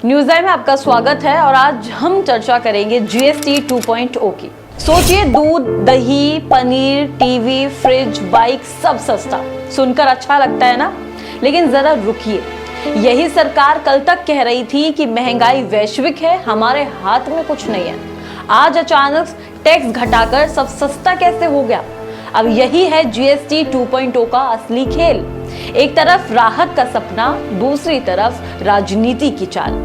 News आई में आपका स्वागत है और आज हम चर्चा करेंगे जीएसटी 2.0 की। सोचिए, दूध, दही, पनीर, टीवी, फ्रिज, बाइक सब सस्ता। सुनकर अच्छा लगता है ना? लेकिन जरा रुकिए, यही सरकार कल तक कह रही थी कि महंगाई वैश्विक है, हमारे हाथ में कुछ नहीं है। आज अचानक टैक्स घटाकर सब सस्ता कैसे हो गया? अब यही है जीएसटी 2.0 का असली खेल। एक तरफ राहत का सपना, दूसरी तरफ राजनीति की चाल।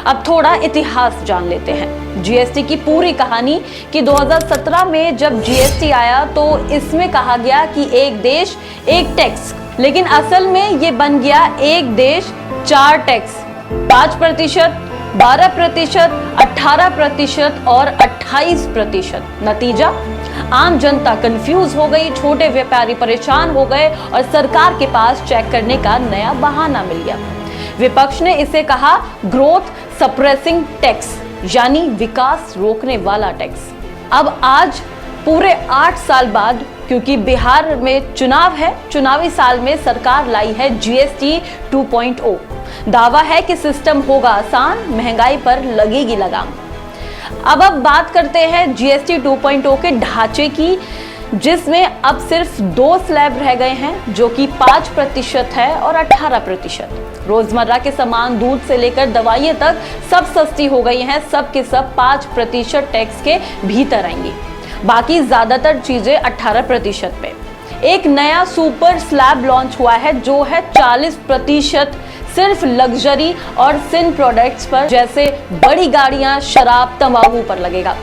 अब थोड़ा इतिहास जान लेते हैं जीएसटी की पूरी कहानी कि 2017 में जब जीएसटी आया तो इसमें कहा गया कि एक देश एक टैक्स, लेकिन असल में ये बन गया एक देश चार टैक्स। 5%, 12%, 18% और 28%। नतीजा, आम जनता कंफ्यूज हो गई, छोटे व्यापारी परेशान हो गए और सरकार के पास चेक करने का नया बहाना मिल गया। विपक्ष ने इसे कहा ग्रोथ सप्रेसिंग टैक्स, यानी विकास रोकने वाला टैक्स। अब आज पूरे 8 साल बाद, क्योंकि बिहार में चुनाव है, चुनावी साल में सरकार लाई है जीएसटी 2.0। दावा है कि सिस्टम होगा आसान, महंगाई पर लगेगी लगाम। अब बात करते हैं जीएसटी 2.0 के ढांचे की, जिसमें अब सिर्फ 2 स्लैब रह गए हैं, जो कि 5% है और 18%। रोजमर्रा के सामान, दूध से लेकर दवाइयां तक सब सस्ती हो गई हैं। सब के सब 5% टैक्स के भीतर आएंगी, बाकी ज्यादातर चीजें 18% पे। एक नया सुपर स्लैब लॉन्च हुआ है जो है 40% सिर्फ लग्जरी और सिन प्रोडक्ट्स पर, जैसे बड़ी गाड़ियां, शराब, तंबाकू पर लगेगा।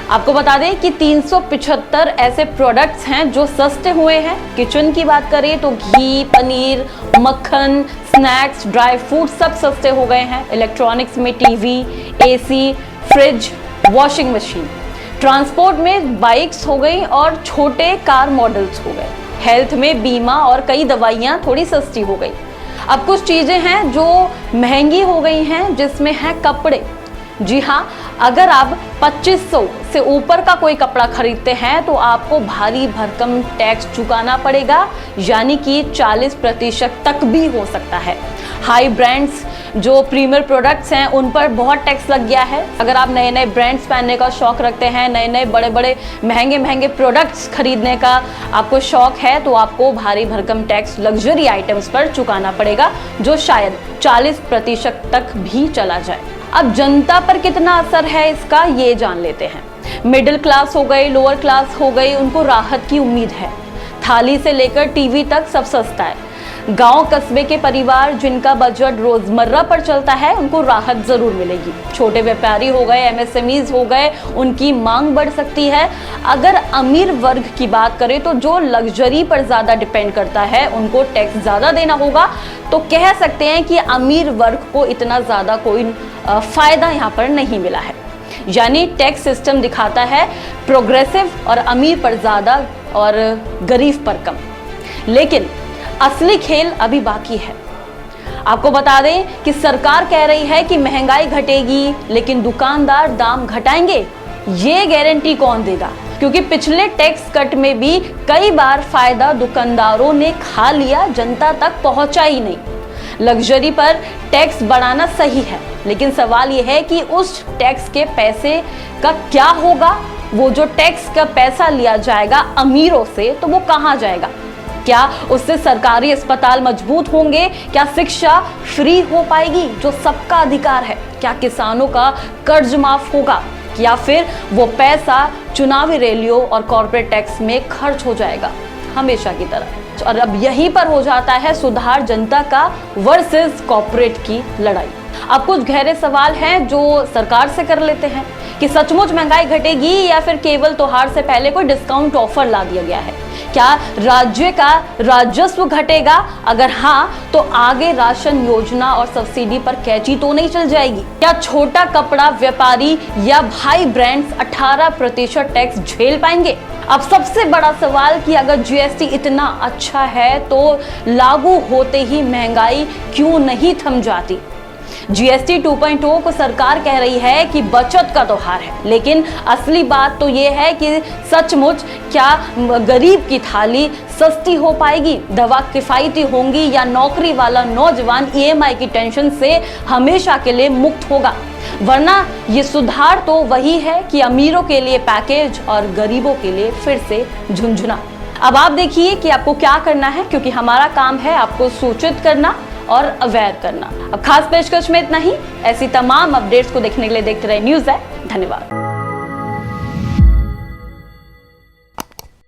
आपको बता दें कि 375 ऐसे प्रोडक्ट्स हैं जो सस्ते हुए हैं। किचन की बात करें तो घी, पनीर, मक्खन, स्नैक्स, ड्राई फ्रूट सब सस्ते हो गए हैं। इलेक्ट्रॉनिक्स में TV, AC, fridge, washing machine. Transport में बाइक्स हो गई और छोटे कार मॉडल्स हो गए। हेल्थ में बीमा और कई दवाइयाँ थोड़ी सस्ती हो गई। अब कुछ चीज़ें हैं जो महंगी हो गई हैं, जिसमें है कपड़े। जी हाँ, अगर आप 2500 से ऊपर का कोई कपड़ा खरीदते हैं तो आपको भारी भरकम टैक्स चुकाना पड़ेगा, यानी कि 40% तक भी हो सकता है। हाई ब्रांड्स जो प्रीमियर प्रोडक्ट्स हैं उन पर बहुत टैक्स लग गया है। अगर आप नए नए ब्रांड्स पहनने का शौक रखते हैं, नए नए बड़े बड़े महंगे महंगे प्रोडक्ट्स खरीदने का आपको शौक है, तो आपको भारी भरकम टैक्स लग्जरी आइटम्स पर चुकाना पड़ेगा, जो शायद 40% तक भी चला जाए। अब जनता पर कितना असर है इसका, ये जान लेते हैं। मिडिल क्लास हो गई, लोअर क्लास हो गई, उनको राहत की उम्मीद है। थाली से लेकर टीवी तक सब सस्ता है। गांव कस्बे के परिवार जिनका बजट रोजमर्रा पर चलता है, उनको राहत जरूर मिलेगी। छोटे व्यापारी हो गए, एमएसएमईज हो गए, उनकी मांग बढ़ सकती है। अगर अमीर वर्ग की बात करें तो जो लग्जरी पर ज्यादा डिपेंड करता है, उनको टैक्स ज्यादा देना होगा। तो कह सकते हैं कि अमीर वर्ग को इतना ज्यादा कोई फायदा यहाँ पर नहीं मिला है। यानी टैक्स सिस्टम दिखाता है प्रोग्रेसिव और अमीर पर ज्यादा और गरीब पर कम। लेकिन असली खेल अभी बाकी है। आपको बता दें कि सरकार कह रही है कि महंगाई घटेगी, लेकिन दुकानदार दाम घटाएंगे, ये गारंटी कौन देगा? क्योंकि पिछले टैक्स कट में भी कई बार फायदा दुकानदारों ने खा लिया, जनता तक पहुंचा ही नहीं। लग्जरी पर टैक्स बढ़ाना सही है, लेकिन सवाल यह है कि उस टैक्स के पैसे का क्या होगा? वो जो टैक्स का पैसा लिया जाएगा अमीरों से, तो वो कहाँ जाएगा? क्या उससे सरकारी अस्पताल मजबूत होंगे? क्या शिक्षा फ्री हो पाएगी, जो सबका अधिकार है? क्या किसानों का कर्ज माफ होगा? या फिर वो पैसा चुनावी रैलियों और कॉर्पोरेट टैक्स में खर्च हो जाएगा हमेशा की तरह? और अब यहीं पर हो जाता है सुधार जनता का वर्सेस कॉर्पोरेट की लड़ाई। अब कुछ गहरे सवाल हैं जो सरकार से कर लेते हैं कि सचमुच महंगाई घटेगी या फिर केवल त्योहार से पहले कोई डिस्काउंट ऑफर ला दिया गया है? क्या राज्य का राजस्व घटेगा? अगर हाँ, तो आगे राशन योजना और सब्सिडी पर कैंची तो नहीं चल जाएगी? क्या छोटा कपड़ा व्यापारी या भाई ब्रांड्स 18% टैक्स झेल पाएंगे? अब सबसे बड़ा सवाल कि अगर जीएसटी इतना अच्छा है तो लागू होते ही महंगाई क्यों नहीं थम जाती? जीएसटी 2.0 को सरकार कह रही है कि बचत का त्योहार है, लेकिन असली बात तो ये है कि सचमुच क्या गरीब की थाली सस्ती हो पाएगी, दवा किफायती होंगी या नौकरी वाला नौजवान ईएमआई की टेंशन से हमेशा के लिए मुक्त होगा। वरना ये सुधार तो वही है कि अमीरों के लिए पैकेज और गरीबों के लिए फिर से झुंझुना। अब आप देखिए कि आपको क्या करना है, क्योंकि हमारा काम है आपको सूचित करना और अवेयर करना। अब खास पेशकश में इतना ही। ऐसी तमाम अपडेट्स को देखने के लिए देखते रहे न्यूज़ है। धन्यवाद।